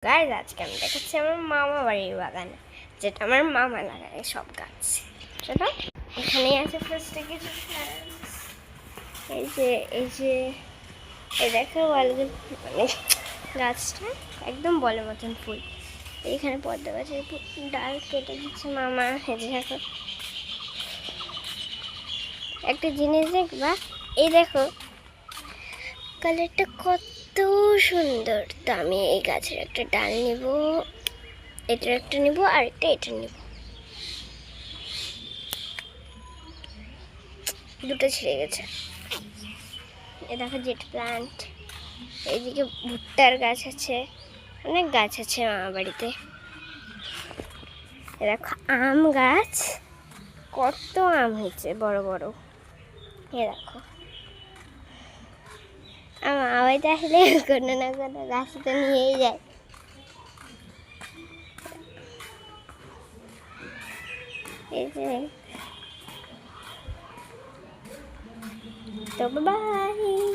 Guys আজকে আমি দেখাচ্ছি আমার মামা বাড়ির বাগানে, যেটা আমার মামা লাগায় সব গাছ। চলো, এখানেই আছে ফার্স্টে কিছু plants। এই যে এই যে এই দেখো অলরেডি মানে গাছটা একদম বলের মতন ফুল। এইখানে পদ্ম গাছের ডাল কেটে দিচ্ছে মামা। এই যে দেখো একটা জিনিস দেখবা, এই দেখো কালারটা কত সুন্দর। তো আমি এই গাছের একটা ডাল নিব, এটার একটা নিব, আর একটা এটা নিব। দুটো ছিঁড়ে গেছে। এ দেখো জেট প্লান্ট, এইদিকে ভুট্টার গাছ আছে, অনেক গাছ আছে মামা বাড়িতে। এ দেখো আম গাছ, কত আম হয়েছে বড় বড়। এ দেখো আমার মামা বাড়িতে আসলে কোনো না কোনো গাছ তো নিয়েই যায়। এই যে তো বাই।